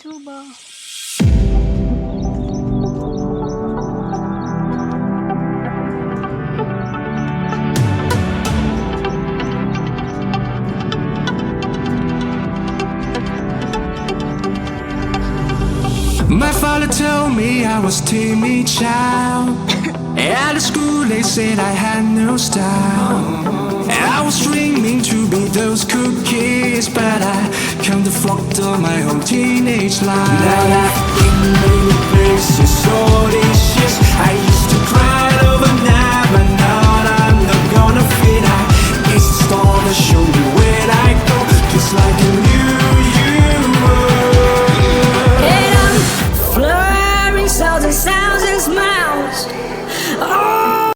YouTuber. My father told me I was timid child. At the school they said I had no style. I was dreaming to be those cool kids, but I come to fucked up my whole teenage life. Now that